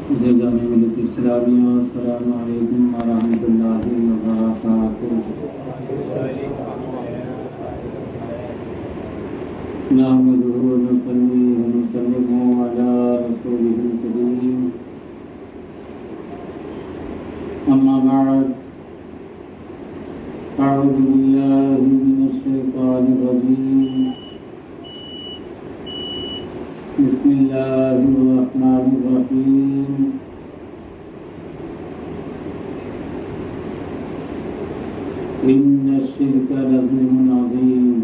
جامع ملت اسلامیہ السلام علیکم ورحمۃ اللہ وبرکاتہ۔ نحمده ونصلي ونسلم على رسوله الكريم، أما بعد، أعوذ بالله من الشيطان الرجيم، بسم الله الرحمن الرحيم، إن الشرك لظلم عظيم،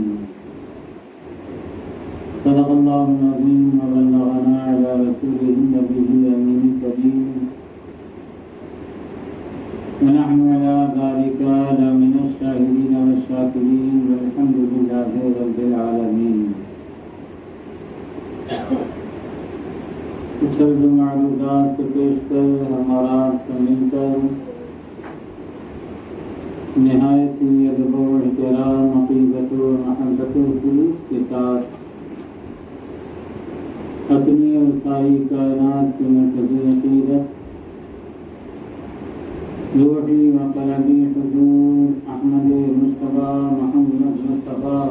صدق الله العظيم وبلغنا على رسوله النبي الأمين الكريم، ونحن على ذلك لمن الشاهدين والشاكرين، والحمد لله رب العالمين۔ کچھ معروضات سے پیش کر ہمارا مل کر نہایت ہی ادب و احترام، عقیدت و محبت و خلوص کے ساتھ اپنی اور ساری کائنات کی مرکزی عقیدت روحی و قلبی حضور احمد مصطفیٰ محمد مصطفیٰ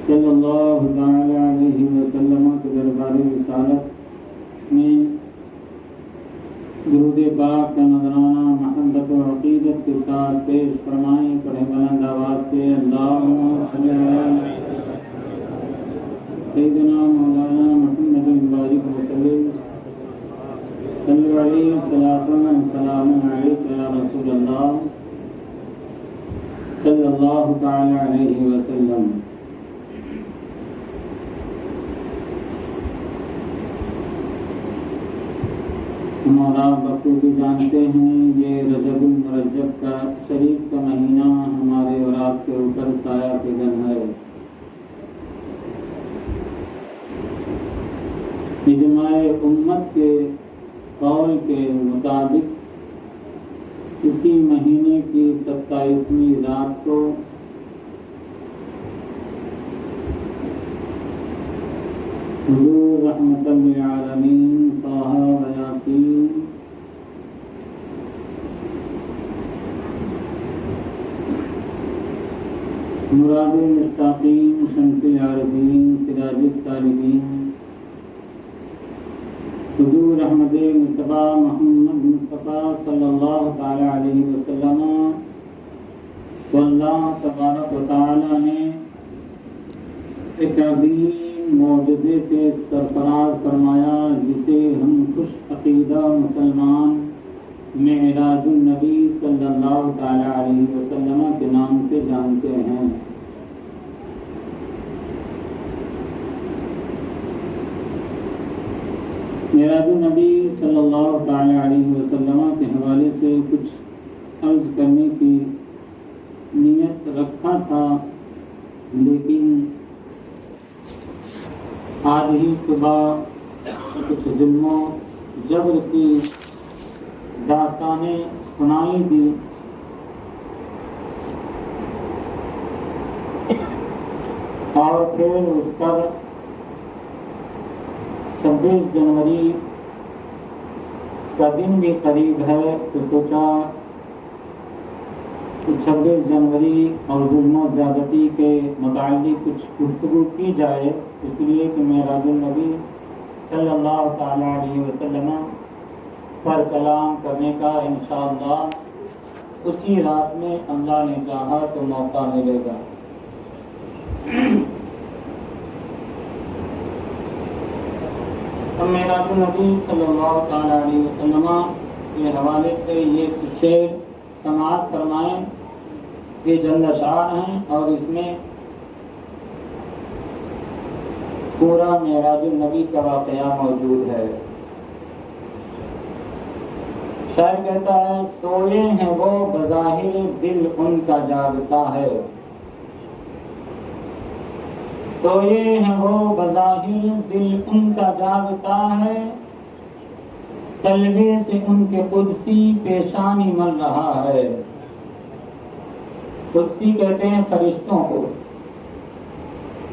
صلی اللہ تعالی علیہ وسلم کے دربار رسالت میں درود پاک کا نذرانہ محبت و عقیدت کے ساتھ پیش فرمائیں۔ پڑھیں بلند آواز سے اللہم صلی علی سیدنا مولانا محمد بارک وسلم، صلی علیہ السلام علیک یا رسول اللہ صلی اللہ تعالی علیہ وسلم۔ ہمارا بخوبی جانتے ہیں یہ رجب المرجب کا شریف کا مہینہ ہمارے اور آپ کے اوپر سایہ فگن ہے۔ اجماع امت کے قول کے مطابق اسی مہینے کی 27ویں رات کو حضور رحمت للعالمین طٰہٰ و یاسین مراد المشتاقین، شمس العارفین، سراج السالکین، حضور احمد مصطفیٰ محمد مصطفیٰ صلی اللہ تعالی علیہ وسلم کو اللہ تبارک و تعالی نے ایک عظیم معجزے سے سرفراز فرمایا، جسے ہم خوش عقیدہ مسلمان معراج النبی صلی اللہ تعالی علیہ وسلم کے نام سے جانتے ہیں۔ معراج النبی صلی اللہ تعالی علیہ وسلم کے حوالے سے کچھ عرض کرنے کی نیت رکھا تھا، لیکن آج ہی صبح کچھ ظلم و جبر کی داستانیں سنائی دی، اور پھر اس پر 26 جنوری کا دن بھی قریب ہے، تو سوچا کہ 26 جنوری اور ظلم و زیادتی کے متعلق کچھ گفتگو کی جائے، اس لیے کہ معراج النبی صلی اللہ تعالی علیہ وسلم پر کلام کرنے کا انشاءاللہ اسی رات میں اللہ نے چاہا تو موقع ملے گا۔ معراج النبی صلی اللہ تعالی علیہ وسلم کے حوالے سے یہ شعر سماعت فرمائیں، یہ چند اشعار ہیں اور اس میں پورا معراج النبی کا واقعہ موجود ہے۔ شاعر کہتا ہے، سوئے ہیں وہ بظاہر دل ان کا جاگتا ہے، سوئے ہیں وہ بظاہر دل ان کا جاگتا ہے، طلبے سے ان کے قدسی پیشانی مل رہا ہے۔ قدسی کہتے ہیں فرشتوں کو،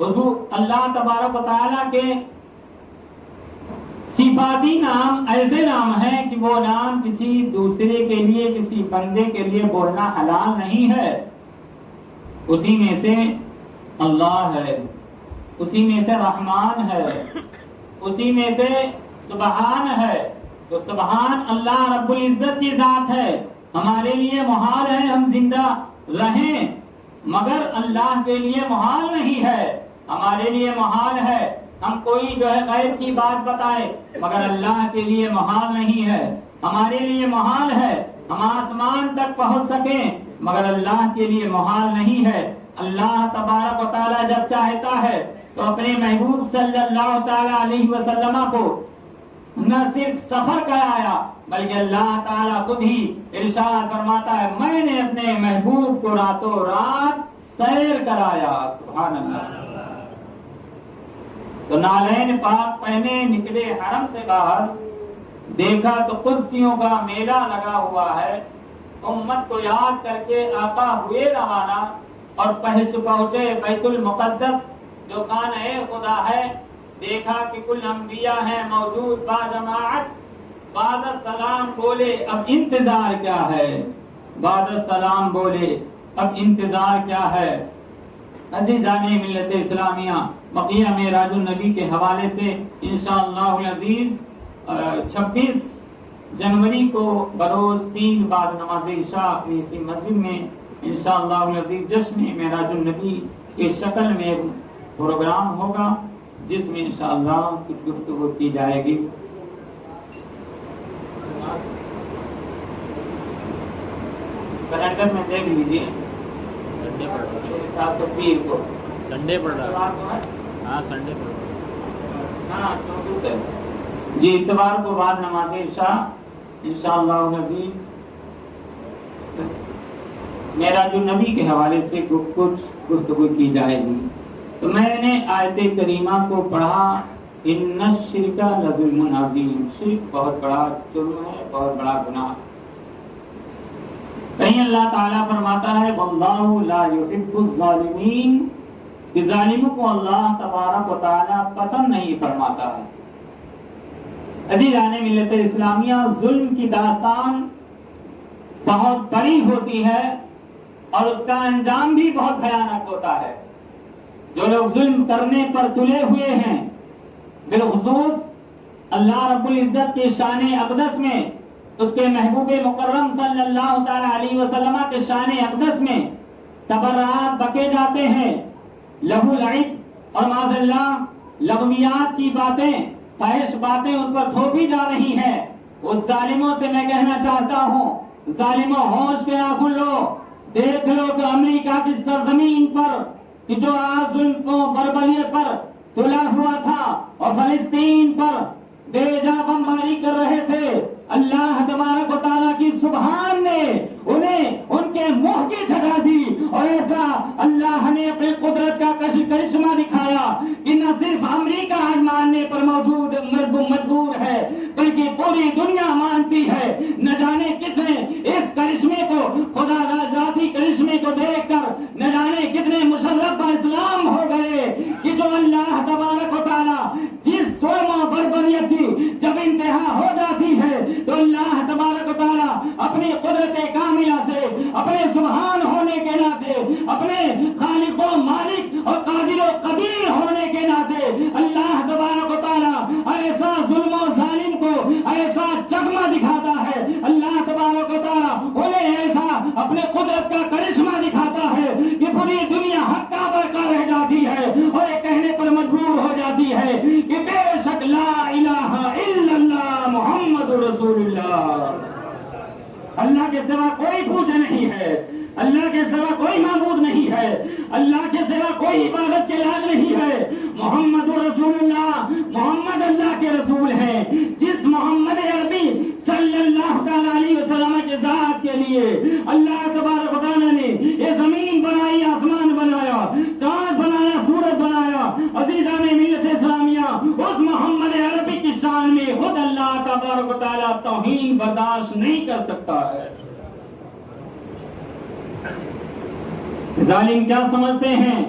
حضور اللہ تبارک و تعالیٰ کے صفاتی نام ایسے نام ہیں کہ وہ نام کسی دوسرے کے لیے، کسی بندے کے لیے بولنا حلال نہیں ہے. اسی میں سے اللہ ہے، اسی میں سے رحمان ہے، اسی میں سے سبحان ہے. تو سبحان اللہ رب العزت کی ذات ہے. ہمارے لیے محال ہے ہم زندہ رہیں، مگر اللہ کے لیے محال نہیں ہے. ہمارے لیے محال ہے ہم کوئی جو ہے غیب کی بات بتائے، مگر اللہ کے لیے محال نہیں ہے. ہمارے لیے محال ہے ہم آسمان تک پہنچ سکیں، مگر اللہ کے لیے محال نہیں ہے. اللہ تبارک و تعالیٰ جب چاہتا ہے تو اپنے محبوب صلی اللہ تعالیٰ علیہ وسلم کو نہ صرف سفر کرایا، بلکہ اللہ تعالیٰ خود ہی ارشاد فرماتا ہے میں نے اپنے محبوب کو راتوں رات سیر کرایا. سبحان اللہ. تو نالین پاک پہنے نکلے حرم سے باہر، دیکھا تو قدسیوں کا میلہ لگا ہوا ہے. امت کو یاد کر کے آقا ہوئے روانہ اور پہنچے بیت المقدس جو خانہ خدا ہے. دیکھا کہ کل انبیاء ہیں موجود با جماعت. بعد السلام بولے اب انتظار کیا ہے، بعد السلام بولے اب انتظار کیا ہے. عزیزان ملت اسلامیہ، بقیہ معراج النبی کے حوالے سے انشاءاللہ العزیز 26 جنوری کو بروز 3 بعد نماز عشاء اپنی اسی مسجد میں انشاءاللہ العزیز جشن معراج النبی کی شکل میں پروگرام ہوگا، جس میں انشاءاللہ کچھ گفتگو کی جائے گی. کیلنڈر میں دیکھ لیجیے، پیر کو سنڈے پڑ رہا ہے. ہاں سنڈے پڑ رہا ہے. ہاں جی، اتوار کو بعد نماز عشاء انشاءاللہ العزیز معراج النبی کے حوالے سے کچھ گفتگو کی جائے گی. تو میں نے آیت کریمہ کو پڑھا، ان الشرک لظلم عظیم. شرک بہت بڑا جرم ہے، بہت بڑا گناہ. کہیں اللہ تعالیٰ فرماتا ہے واللہ لا يحب الظالمین، کہ ظالموں کو اللہ تبارک و تعالیٰ پسند نہیں فرماتا ہے. عزیزان ملت اسلامیہ، ظلم کی داستان بہت بڑی ہوتی ہے اور اس کا انجام بھی بہت بھیانک ہوتا ہے. جو لوگ ظلم کرنے پر تلے ہوئے ہیں، بالخصوص اللہ رب العزت کے شان اقدس میں، اس کے محبوب مکرم صلی اللہ تعالی علیہ وسلم کے شان اقدس میں تبرعات بکے جاتے ہیں، لہو لعب اور معاذ اللہ لغویات کی باتیں، فحش باتیں ان پر تھوپی جا رہی ہیں. اس ظالموں سے میں کہنا چاہتا ہوں، ظالموں ہوش کے آنکھ کھولو، دیکھ لو کہ امریکہ کی سرزمین پر کہ جو آج ظلم و بربریت پر تلا ہوا تھا اور فلسطین پر بے جا بمباری کر رہے تھے، اللہ تبارک و تعالیٰ کی سبحان نے انہیں ان کے منہ کی جگہ دی. اور ایسا اللہ نے اپنے قدرت کا کرشمہ دکھایا کہ نہ صرف امریکہ آج ماننے پر مجبور ہے، بلکہ پوری دنیا مانتی ہے. نہ جانے کتنے اس کرشمے کو، خدا ذاتی کرشمے کو دیکھ کر نہ جانے کتنے مشرف اسلام ہو گئے کہ جو اللہ تبارک و تعالیٰ جس ظلم و بربریت کی جب انتہا ہو جاتی ہے تو اللہ تبارک و تعالیٰ اپنی قدرت کاملہ سے، اپنے سبحان ہونے کے ناطے، اپنے خالق و مالک اور قادر و قدیر ہونے کے ناطے اللہ تبارک و تعالیٰ ایسا ظلم و ظالم کو ایسا چکمہ دکھاتا ہے. اللہ تبارک و تعالیٰ انہیں ایسا اپنے قدرت کا کرشمہ دکھاتا ہے کہ پوری دنیا ہکا برکا رہ جاتی ہے اور یہ کہنے پر مجبور ہو جاتی ہے کہ بے شک لا الہ الا اللہ محمد رسول اللہ. اللہ کے سوا کوئی پوجا نہیں ہے، اللہ کے سوا کوئی معبود نہیں ہے، اللہ کے سوا کوئی عبادت کے لائق نہیں ہے. محمد رسول اللہ، محمد اللہ کے رسول ہیں. جس محمد عربی صلی اللہ تعالی علیہ وسلم کے ذات کے لیے اللہ تبارک و تعالی نے یہ زمین بنائی، آسمان بنایا، چاند بنایا، سورج بنایا. عزیزان ملت اسلامیہ، اس محمد عربی کی شان میں خود اللہ تبارک و تعالی توہین برداشت نہیں کر سکتا ہے. ظالم کیا سمجھتے ہیں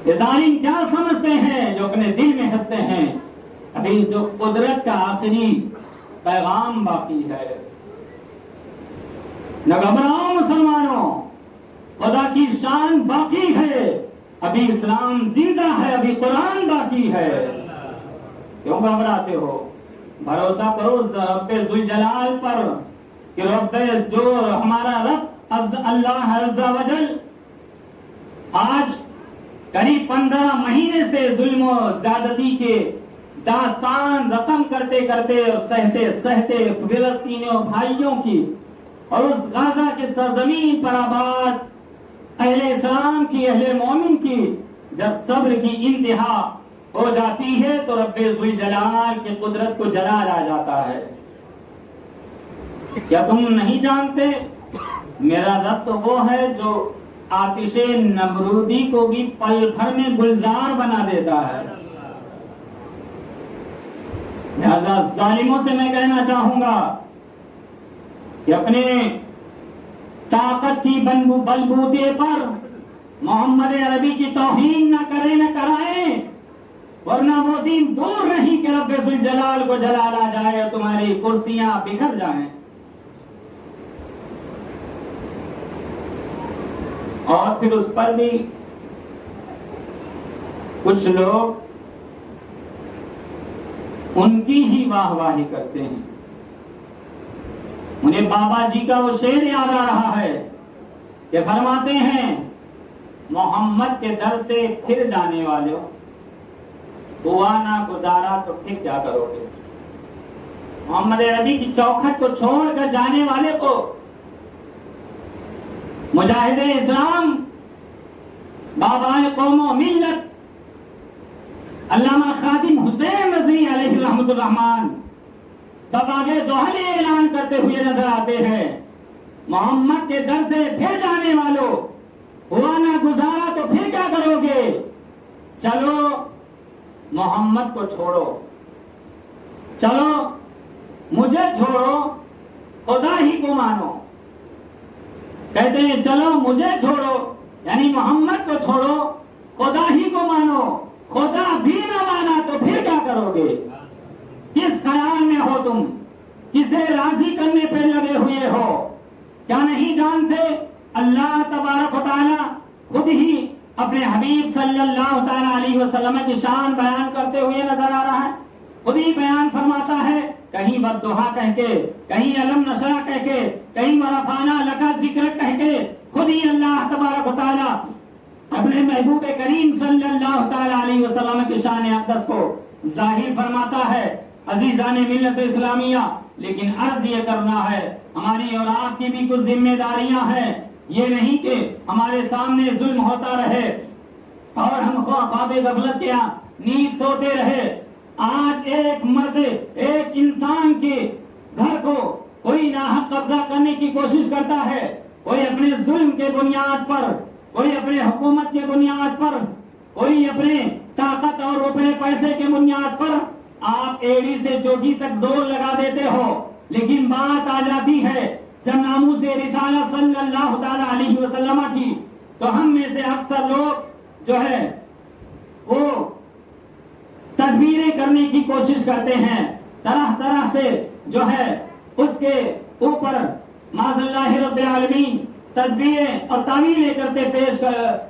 یہ ظالم کیا سمجھتے ہیں جو اپنے دل میں ہنستے ہیں؟ ابھی جو قدرت کا آخری پیغام باقی ہے. نہ گھبراؤ مسلمانوں، خدا کی شان باقی ہے، ابھی اسلام زندہ ہے، ابھی قرآن باقی ہے. کیوں گھبراتے ہو؟ بھروسہ کرو رب ذوالجلال پر کہ رب جو ہمارا رب اللہ عز و جل آج قریب 15 مہینے سے ظلم و زیادتی کے داستان رقم کرتے کرتے اور سہتے سہتے فلسطینیوں بھائیوں کی اور اس غزہ کے سرزمین پر آباد اہل اسلام کی، اہل مومن کی جب صبر کی انتہا ہو جاتی ہے تو رب ذوالجلال کی قدرت کو جلال آ جاتا ہے. کیا تم نہیں جانتے میرا رب تو وہ ہے جو آتش نمرودی کو بھی پل بھر میں گلزار بنا دیتا ہے. لہذا ظالموں سے میں کہنا چاہوں گا کہ اپنے طاقت کی بلبوتے پر محمد عربی کی توہین نہ کریں نہ کرائیں، ورنہ وہ دن دور نہیں کہ رب ذوالجلال کو جلال آ جائے اور تمہاری کرسیاں بکھر جائیں. اور پھر اس پر بھی کچھ لوگ ان کی ہی واہ واہی کرتے ہیں. انہیں بابا جی کا وہ شعر یاد آ رہا ہے کہ فرماتے ہیں محمد کے در سے پھر جانے والے ہوا نہ گزارا تو پھر کیا کرو گے. محمد عربی کی چوکھٹ کو چھوڑ کر جانے والے کو مجاہد اسلام، بابا قوم و ملت علامہ خادم حسین نظری علیہ رحمۃ الرحمان باباغ دوحلے اعلان کرتے ہوئے نظر آتے ہیں محمد کے در سے پھر جانے والوں، ہوا نہ گزارا تو پھر کیا کرو گے. چلو محمد کو چھوڑو، چلو مجھے چھوڑو، خدا ہی کو مانو. کہتے ہیں چلو مجھے چھوڑو یعنی محمد کو چھوڑو، خدا ہی کو مانو. خدا بھی نہ مانا تو پھر کیا کرو گے؟ کس خیال میں ہو تم؟ کسے راضی کرنے پہ لگے ہوئے ہو؟ کیا نہیں جانتے اللہ تبارک و تعالی خود ہی اپنے حبیب صلی اللہ تعالی علیہ وسلم کی شان بیان کرتے ہوئے نظر آ رہا ہے. خود ہی بیان فرماتا ہے، کہیں والضحیٰ کہہ کے، کہیں الم نشرح کہہ کے، کہیں ورفعنا لک ذکرک کہہ کے خود ہی اللہ تبارک و تعالی اپنے محبوب کریم صلی اللہ تعالی علیہ وسلم کی شان اقدس کو ظاہر فرماتا ہے. عزیزان ملت اسلامیہ، لیکن عرض یہ کرنا ہے ہماری اور آپ کی بھی کچھ ذمہ داریاں ہیں. یہ نہیں کہ ہمارے سامنے ظلم ہوتا رہے اور ہم خواب غفلت کیا نیند سوتے رہے. آج ایک مرد، ایک انسان کے گھر کو کوئی ناحق قبضہ کرنے کی کوشش کرتا ہے، کوئی اپنے ظلم کے بنیاد پر، کوئی اپنے حکومت کے بنیاد پر، کوئی اپنے طاقت اور روپے پیسے کے بنیاد پر. آپ ایڑی سے چوٹی تک زور لگا دیتے ہو، لیکن بات آ جاتی ہے جب ناموس رسالت صلی اللہ تعالی علیہ وسلم کی، تو ہم میں سے اکثر لوگ جو ہے وہ تدبیریں کرنے کی کوشش کرتے ہیں، طرح طرح سے جو ہے اس کے اوپر معاذ اللہ رب العالمین تدبیریں اور تعویلیں کرتے پیش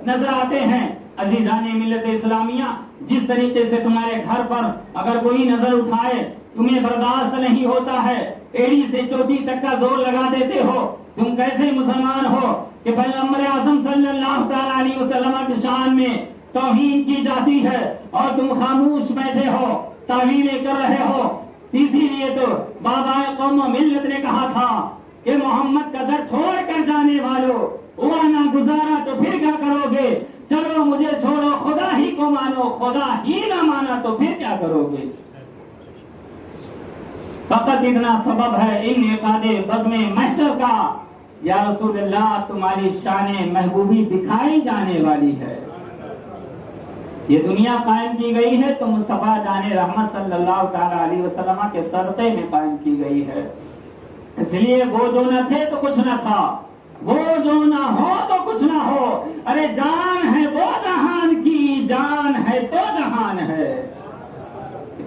نظر آتے ہیں. عزیزان ملت اسلامیہ، جس طریقے سے تمہارے گھر پر اگر کوئی نظر اٹھائے تمہیں برداشت نہیں ہوتا ہے، ایڑی سے چوٹی تک کا زور لگا دیتے ہو. تم کیسے مسلمان ہو کہ پیغمبر اعظم صلی اللہ تعالی علیہ وسلم کی شان میں توہین کی جاتی ہے اور تم خاموش بیٹھے ہو، تعویلیں کر رہے ہو. اسی لیے تو بابا قوم و ملت نے کہا تھا کہ محمد کا در چھوڑ کر جانے والوں، ہوا نہ گزارا تو پھر کیا کرو گے. چلو مجھے چھوڑو، خدا ہی کو مانو. خدا ہی نہ مانا تو پھر کیا کرو گے. فقط اتنا سبب ہے انعقاد بزم محشر کا، یا رسول اللہ تمہاری شان محبوبی دکھائی جانے والی ہے. یہ دنیا قائم کی گئی ہے تو مصطفیٰ جان رحمت صلی اللہ تعالی علیہ وسلم کے صدقے میں قائم کی گئی ہے. اس لیے وہ جو نہ تھے تو کچھ نہ تھا، وہ جو نہ ہو تو کچھ نہ ہو، ارے جان ہے وہ جہان کی، جان ہے تو جہان ہے۔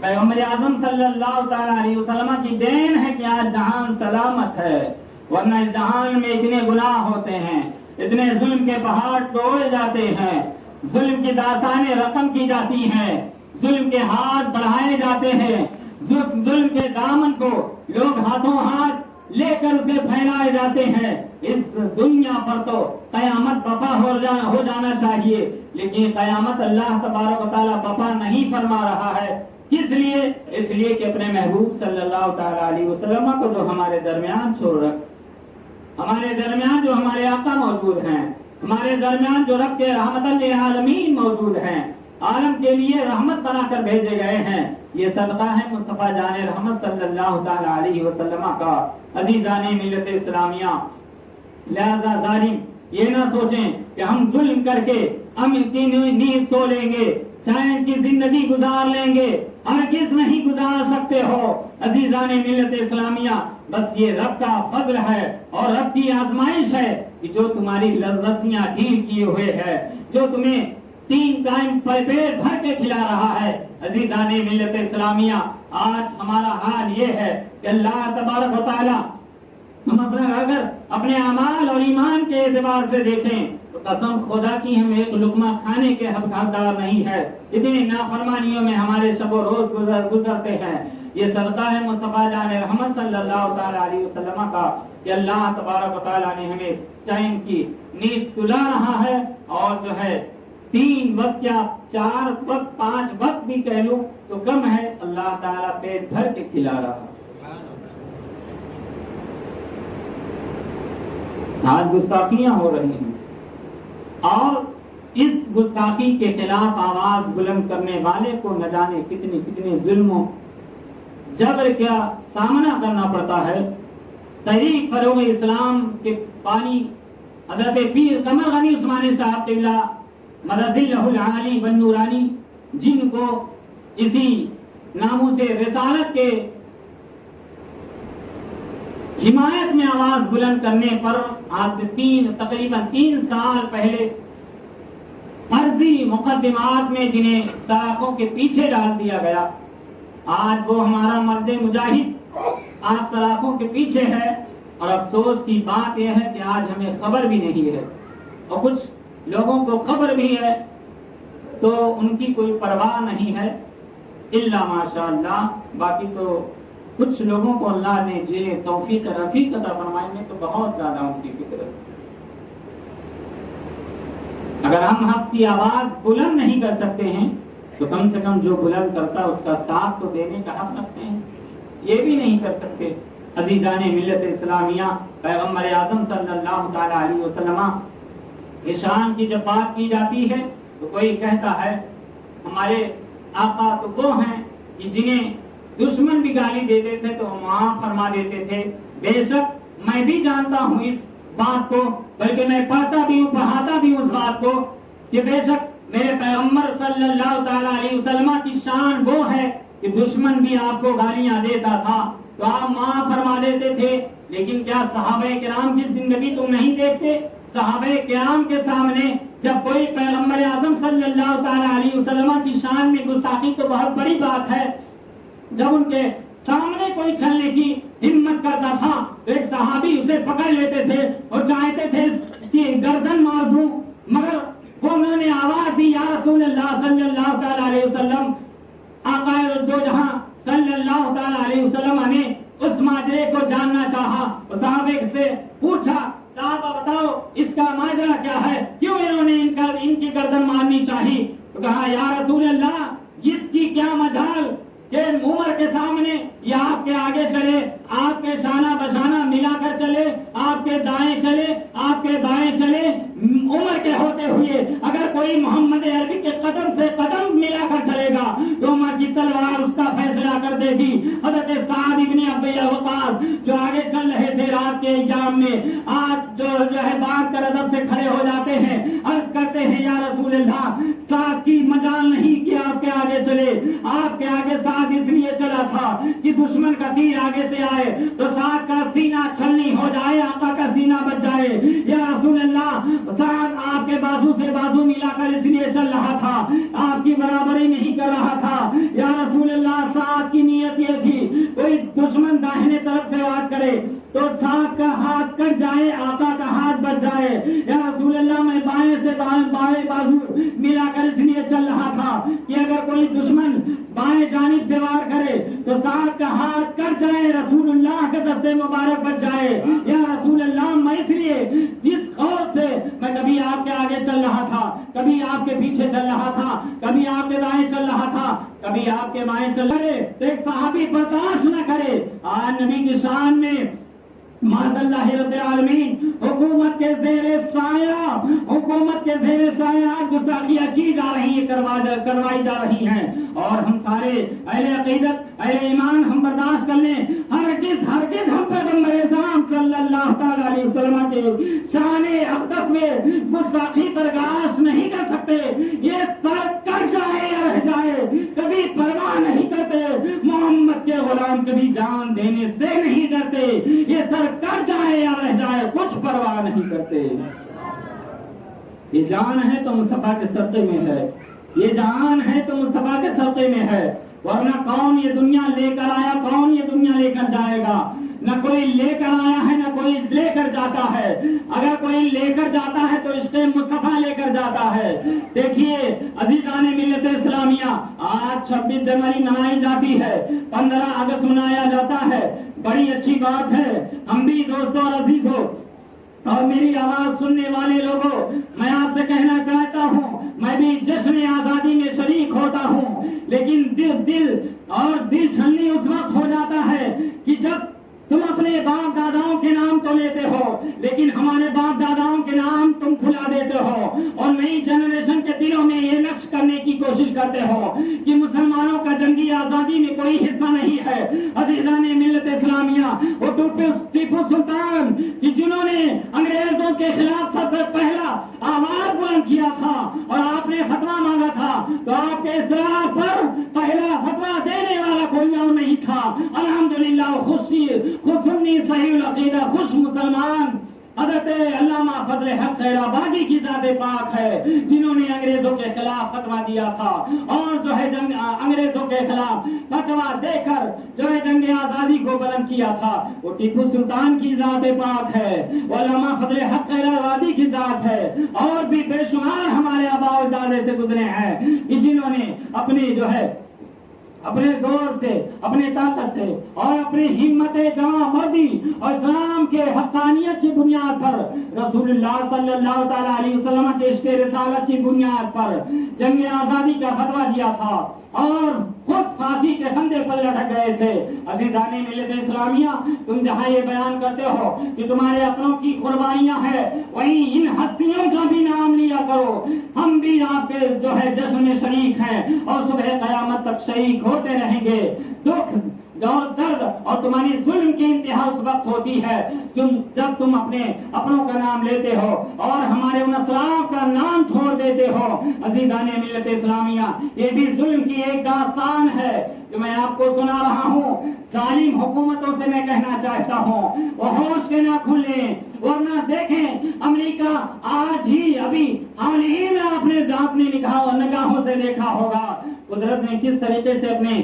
پیغمبر اعظم صلی اللہ تعالی علیہ وسلم کی دین ہے کہ آج جہان سلامت ہے، ورنہ اس جہان میں اتنے گناہ ہوتے ہیں، اتنے ظلم کے پہاڑ توڑے جاتے ہیں، ظلم کی داستانیں رقم کی جاتی ہیں، ظلم کے ہاتھ بڑھائے جاتے ہیں، ظلم کے دامن کو لوگ ہاتھوں ہاتھ لے کر اسے پھیلائے جاتے ہیں۔ اس دنیا پر تو قیامت بپا ہو جانا چاہیے، لیکن قیامت اللہ تبارک و تعالیٰ بپا نہیں فرما رہا ہے۔ کس لیے؟ اس لیے کہ اپنے محبوب صلی اللہ تعالی علیہ وسلم کو جو ہمارے درمیان چھوڑ رکھ، ہمارے درمیان جو ہمارے آقا موجود ہیں، ہمارے درمیان جو رب کے رحمت للعالمین موجود ہیں، عالم کے لیے رحمت بنا کر بھیجے گئے ہیں، یہ صدقہ ہے مصطفیٰ جان رحمت صلی اللہ تعالی علیہ وسلم کا۔ عزیزان ملت اسلامیہ، لہذا ظالم یہ نہ سوچیں کہ ہم ظلم کر کے ہم اتنی نیند سو لیں گے، چین کی زندگی گزار لیں گے، ہرگز نہیں گزار سکتے ہو۔ عزیزان ملت اسلامیہ، بس یہ رب کا فضل ہے اور رب کی آزمائش ہے کہ جو تمہاری رسیاں ڈھیل کیے ہوئے ہے، جو تمہیں 3 ٹائم پیٹ بھر کے کھلا رہا ہے۔ عزیزان ملت اسلامیہ، آج ہمارا حال یہ ہے کہ اللہ تبارک و تعالی ہم اگر اپنے اعمال اور ایمان کے اعتبار سے دیکھیں تو قسم خدا کی ہم ایک لقمہ کھانے کے حقدار نہیں ہے، اتنی نافرمانیوں میں ہمارے شب و روز گزرتے ہیں۔ یہ صدقہ ہے مصطفیٰ جان رحمت صلی اللہ تعالی علیہ وسلم کا کہ اللہ تبارک و تعالیٰ نے ہمیں چین کی نیند سلا رہا ہے، اور جو ہے 3 وقت کیا 4 وقت 5 وقت بھی کہہ لوں تو کم ہے، اللہ تعالیٰ پیٹ بھر کے کھلا رہا ہے۔ آج گستاخیاں ہو رہی ہیں، اور اس گستاخی کے خلاف آواز بلند کرنے والے کو نہ جانے کتنے ظلموں جبر کا سامنا کرنا پڑتا ہے۔ تحریک فروغ اسلام کے بانی حضرت پیر قمر غنی عثمانی صاحب قبلہ مدذلہ العالی والنورانی، جن کو اسی ناموں سے رسالت کے حمایت میں آواز بلند کرنے پر آج سے تقریباً 3 سال پہلے فرضی مقدمات میں جنہیں سلاخوں کے پیچھے ڈال دیا گیا، آج وہ ہمارا مرد مجاہد آج سلاخوں کے پیچھے ہے، اور افسوس کی بات یہ ہے کہ آج ہمیں خبر بھی نہیں ہے، اور کچھ لوگوں کو خبر بھی ہے تو ان کی کوئی پرواہ نہیں ہے، الا ماشاء اللہ۔ باقی تو کچھ لوگوں کو اللہ نے توفیق رفیق عطا فرمائی میں تو بہت زیادہ ان کی فکر ہے۔ اگر ہم حق کی آواز بلند نہیں کر سکتے ہیں تو کم سے کم جو بلند کرتا ہے اس کا ساتھ تو دینے کا حق رکھتے ہیں، یہ بھی نہیں کر سکتے۔ عزیزان ملت اسلامیہ، پیغمبر اعظم صلی اللہ تعالی علیہ وسلم کی شان کی جب بات کی جاتی ہے تو کوئی کہتا ہے ہمارے آقا تو وہ ہیں کہ جنہیں دشمن بھی گالی دیتے تھے تو معاف فرما دیتے تھے۔ بے شک میں بھی جانتا ہوں اس بات کو، بلکہ میں پڑھتا بھی ہوں پڑھاتا بھی ہوں اس بات کو کہ بے شک میرے پیغمبر صلی اللہ تعالی علیہ وسلم کی شان وہ ہے کہ دشمن بھی آپ کو گالیاں دیتا تھا تو آپ معاف فرما دیتے تھے۔ لیکن کیا صحابہ کرام کی زندگی تم نہیں دیکھتے؟ صحابہ کرام کے سامنے جب کوئی پیغمبر اعظم صلی اللہ تعالی علیہ وسلم کی شان میں گستاخی تو بہت بڑی بات ہے، جب ان کے سامنے کوئی چلنے کی ہمت کرتا تھا تو ایک صحابی اسے پکڑ لیتے تھے اور چاہتے تھے اس کی گردن مار دوں، مگر وہ انہوں نے آواز دی یا رسول اللہ صلی اللہ تعالی علیہ وسلم، آقا دو جہاں صلی اللہ تعالی علیہ وسلم نے اس ماجرے کو جاننا چاہا، صحابہ سے پوچھا صحابہ بتاؤ اس کا ماجرا کیا ہے، کیوں انہوں نے ان کی گردن مارنی چاہی؟ تو کہا یا رسول اللہ اس کی کیا مجال کہ عمر کے سامنے یا آپ کے آگے چلے، آپ کے شانہ بشانہ ملا کر چلے، آپ کے دائیں چلے، آپ کے دائیں چلے، عمر کے ہوتے ہوئے اگر کوئی محمد عربی کے قدم سے قدم ملا کر چلے گا تو عمر کی تلوار اس کا فیصلہ کر دے گی۔ حضرت سعد ابن ابی وقاص جو آگے چل رہے تھے رات کے ایام میں، آج جو ہے باندھ کر ادب سے کھڑے ہو جاتے ہیں، عرض کرتے ہیں یا رسول اللہ سعد کی مجال نہیں کہ آپ کے آگے چلے، آپ کے آگے ساتھ اس لیے چلا تھا کہ دشمن کا تیر آگے سے آئے تو ساتھ کا سینہ چھلنی ہو جائے، آقا کا سینہ بچ جائے۔ یا رسول اللہ، ساتھ آپ کے بازو سے بازو ملا کر اس لیے چل رہا تھا، آپ کی برابری نہیں کر رہا تھا۔ یا رسول اللہ، ساتھ کی نیت یہ تھی کوئی دشمن داہنے طرف سے وار کرے تو ساتھ کا ہاتھ کٹ جائے، آقا کا ہاتھ بچ جائے۔ یا رسول اللہ، میں بائیں سے بائیں بازو ملا کر اس لیے چل رہا تھا کہ اگر کوئی دشمن بائیں جانب سے وار کرے تو ساتھ کا ہاتھ کٹ جائے، رسول اللہ کے دستے مبارک بچ جائے۔ یا رسول اللہ، میں اس لیے اس قول سے میں کبھی آپ کے آگے چل رہا تھا، کبھی آپ کے پیچھے چل رہا تھا، کبھی آپ کے دائیں چل رہا تھا، کبھی آپ کے بائیں چل رہے تو ایک صحابی برداشت نہ کرے۔ آج نبی کی شان میں معاذ اللہ رب العالمین حکومت کے زیر سایہ گستاخیاں کی جا رہی ہیں، کروائی جا رہی ہیں، اور ہم سارے اہل عقیدت اہل ایمان ہم برداشت کر لیں۔ ہرگز ہم پیغمبر اعظم صلی اللہ تعالی علیہ وسلم کے شان اقدس میں گستاخی برداشت نہیں کر سکتے۔ یہ فرق کر جائے یا رہ جائے کبھی پرواہ نہیں کرتے۔ محمد کے غلام کبھی جان دینے سے نہیں ڈرتے، یہ سر کر جائے یا رہ جائے کچھ پرواہ نہیں کرتے۔ یہ جان ہے تو مصطفیٰ کے صدقے میں ہے، یہ جان ہے تو مصطفیٰ کے صدقے میں ہے، ورنہ کون یہ دنیا لے کر آیا، کون یہ دنیا لے کر جائے گا؟ نہ کوئی لے کر آیا ہے نہ کوئی لے کر جاتا ہے۔ اگر کوئی لے کر جاتا ہے تو عشق مصطفیٰ لے کر جاتا ہے۔ دیکھیے عزیزان ملت اسلامیہ، آج 26 جنوری منائی جاتی ہے، 15 اگست منایا جاتا ہے، بڑی اچھی بات ہے۔ ہم بھی دوستوں اور عزیزوں اور میری آواز سننے والے لوگوں، میں آپ سے کہنا چاہتا ہوں، میں بھی جشن آزادی میں شریک ہوتا ہوں، لیکن دل چھلنی اس وقت ہو جاتا ہے کہ جب تم اپنے باپ داداؤں کے نام تو لیتے ہو لیکن ہمارے باپ داداؤں کے نام تم بھلا دیتے ہو، اور نئی جنریشن کے دلوں میں یہ نقش کرنے کی کوشش کرتے ہو کہ مسلمانوں کا جنگی آزادی میں کوئی حصہ نہیں ہے۔ عزیزان ملت اسلامیہ، وہ ٹیپو سلطان کہ جنہوں نے انگریزوں کے خلاف سب سے پہلا آواز بلند کیا تھا اور آپ نے فتویٰ مانگا تھا، تو آپ کے اسرار پر پہلا فتویٰ دینے والا کوئی اور نہیں تھا۔ الحمدللہ، خود سنی صحیح العقیدہ خوش مسلمان حضرت علامہ فضل حق خیر آبادی کی ذات پاک ہے، جنہوں نے انگریزوں کے خلاف فتویٰ دیا تھا، اور جو ہے انگریزوں کے خلاف فتویٰ دے کر جو ہے جنگ آزادی کو بلند کیا تھا، وہ ٹیپو سلطان کی ذات پاک ہے، وہ علامہ فضل حق خیر آبادی کی ذات ہے، اور بھی بے شمار ہمارے آباء و اجداد سے گزرے ہیں کہ جنہوں نے اپنی جو ہے اپنے زور سے، اپنے طاقت سے اور اپنی ہمت جمع مردی اور اسلام کے حقانیت کی بنیاد پر، رسول اللہ صلی اللہ تعالی علیہ وسلم کے عشق رسالت کی بنیاد پر جنگ آزادی کا فتویٰ دیا تھا، اور خود پھانسی کے پھندے پر لٹک گئے تھے۔ عزیزان ملت اسلامیہ، تم جہاں یہ بیان کرتے ہو کہ تمہارے اپنوں کی قربانیاں ہیں، وہیں ان ہستیوں کا بھی نام لیا کرو۔ ہم بھی آپ کے جو ہے جشن میں شریک ہیں اور صبح قیامت تک شریک ہوتے رہیں گے۔ دکھ اور درد اور تمہاری ظلم کی انتہا اس وقت ہوتی ہے جب تم اپنے اپنوں کا نام لیتے ہو اور ہمارے ان اسلاف کا نام چھوڑ دیتے ہو۔ عزیزان ملت اسلامیہ، یہ بھی ظلم کی ایک داستان ہے جو میں آپ کو سنا رہا ہوں۔ ظالم حکومتوں سے میں کہنا چاہتا ہوں وہ ہوش کے نہ کھلیں، ورنہ دیکھیں امریکہ آج ہی ابھی حال ہی میں اپنے نگاہوں سے دیکھا ہوگا قدرت نے کس طریقے سے اپنے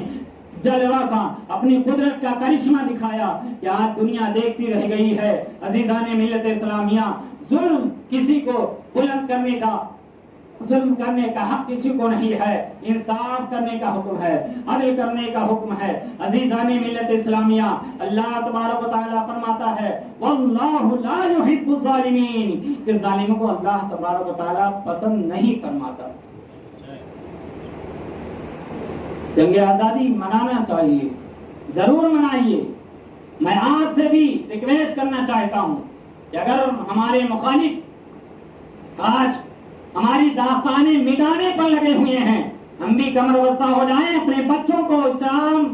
جلوہ کا، اپنی قدرت کا کرشمہ دکھایا کہ آج دنیا دیکھتی رہ گئی ہے۔ عزیزان ملت اسلامیہ، ظلم کسی کو بلند کرنے کا، ظلم کرنے کا حق کسی کو نہیں ہے، انصاف کرنے کا حکم ہے، عدل کرنے کا حکم ہے۔ عزیزان ملت اسلامیہ، اللہ تبارک و تعالیٰ فرماتا ہے واللہ لا يحب الظالمین، کہ ظالموں کو اللہ تبارک و تعالیٰ پسند نہیں فرماتا۔ جنگ آزادی منانا چاہیے، ضرور منائیے۔ میں آپ سے بھی ریکویسٹ کرنا چاہتا ہوں کہ اگر ہمارے مخالف آج ہماری داستانیں مٹانے پر لگے ہوئے ہیں، ہم بھی کمر بستہ ہو جائیں، اپنے بچوں کو اسلام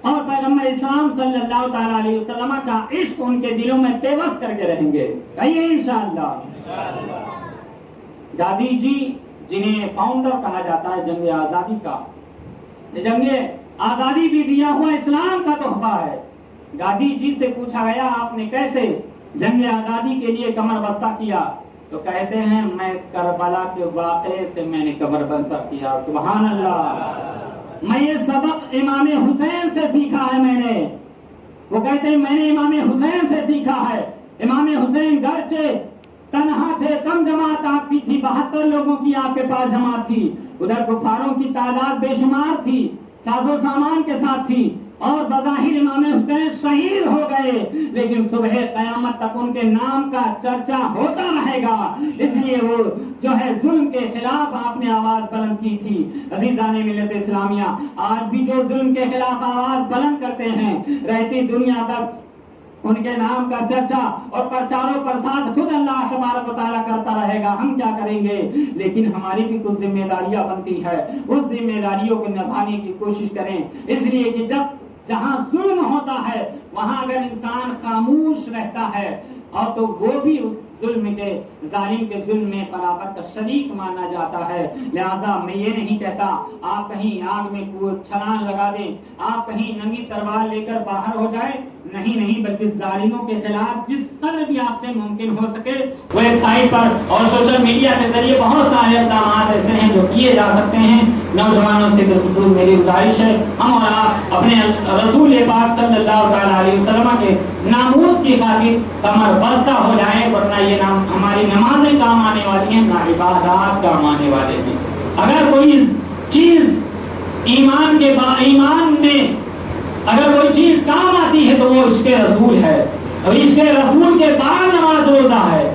اور پیغمبر اسلام صلی اللہ تعالی علیہ وسلم کا عشق ان کے دلوں میں پیوست کر کے رہیں گے، کہیے انشاءاللہ۔ گاندھی جی، جنہیں فاؤنڈر کہا جاتا ہے جنگ آزادی کا، جنگ آزادی بھی دیا ہوا اسلام کا تحفہ ہے۔ گاندھی جی سے پوچھا گیا آپ نے کیسے جنگ آزادی کے لیے کمر بستہ کیا، تو کہتے ہیں میں کربلا کے واقعے سے میں نے کمر بستہ کیا۔ سبحان اللہ، میں یہ سبق امام حسین سے سیکھا ہے میں نے۔ وہ کہتے ہیں میں نے امام حسین سے سیکھا ہے۔ امام حسین گرچہ تنہا تھے، کم جماعت آپ کی تھی، 72 لوگوں کی آپ کے پاس جماعت تھی، ادھر کفاروں کی تعداد بے شمار تھی، ساز و سامان کے ساتھ تھی، اور بظاہر امام حسین شہید ہو گئے، لیکن صبح قیامت تک ان کے نام کا چرچا ہوتا رہے گا۔ اس لیے وہ جو ہے ظلم کے خلاف آپ نے آواز بلند کی تھی۔ عزیزان ملت اسلامیہ، آج بھی جو ظلم کے خلاف آواز بلند کرتے ہیں، رہتی دنیا تک ان کے نام کا چرچا اور پرچار و پرساد خود اللہ تبارک و تعالیٰ کرتا رہے گا، ہم کیا کریں گے؟ لیکن ہماری بھی کچھ ذمہ داریاں بنتی ہے، اس ذمہ داریوں کو نبھانے کی کوشش کریں۔ اس لیے کہ جہاں ظلم ہوتا ہے وہاں اگر انسان خاموش رہتا ہے اور تو وہ بھی اس ظلم کے ظالم کے ظلم میں برابر کا شریک مانا جاتا ہے۔ لہذا میں یہ نہیں کہتا آپ کہیں آگ میں چھلانگ لگا دیں، آپ کہیں ننگی تلوار لے کر باہر ہو جائیں، نہیں بلکہ ظالموں کے خلاف جس قدر بھی آپ سے ممکن ہو سکے ویب سائٹ پر اور سوشل میڈیا کے ذریعے بہت سارے اقدامات ایسے ہیں جو کیے جا سکتے ہیں۔ نوجوانوں سے بالخصوص میری گزارش ہے ہم اور آپ اپنے رسول پاک صلی اللہ تعالی علیہ وسلم کے ناموس کی خاطر کمر بستہ ہو جائیں، ورنہ یہ ہماری نمازیں کام آنے والی ہیں، نہ عبادات کام آنے والے ہیں۔ اگر کوئی چیز ایمان میں اگر کوئی چیز کام آتی ہے تو وہ عشق رسول ہے، اور عشق رسول کے بعد نماز روزہ ہے۔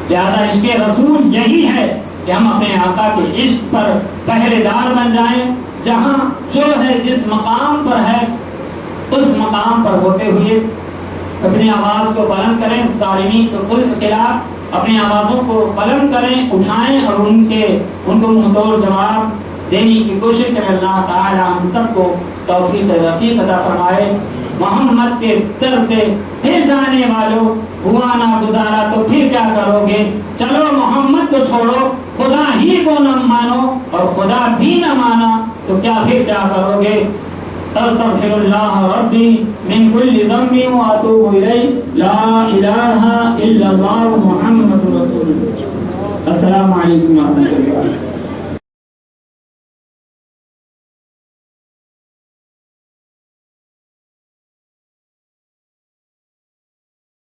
لہذا عشق رسول یہی ہے کہ ہم اپنے آقا کے عشق پر پہرے دار بن جائیں، جہاں جو ہے جس مقام پر ہے اس مقام پر ہوتے ہوئے اپنی آواز کو بلند کریں، ظالمین کے خلاف اپنی آوازوں کو بلند کریں، اٹھائیں اور ان کو منہ توڑ جواب دینے کی کوشش کریں۔ اللہ تعالی ہم سب کو توفیق رفیق عطا فرمائے۔ محمد کے در سے پھر جانے والوں، ہوا نہ گزارا تو پھر کیا کرو گے؟ چلو محمد کو چھوڑو، خدا ہی کو نہ مانو، اور خدا بھی نہ مانا تو کیا کرو گے؟ استغفر اللہ ربی من کل ذنب واتوب الیہ، لا الہ الا اللہ محمد رسول اللہ۔ السلام علیکم ورحمۃ اللہ۔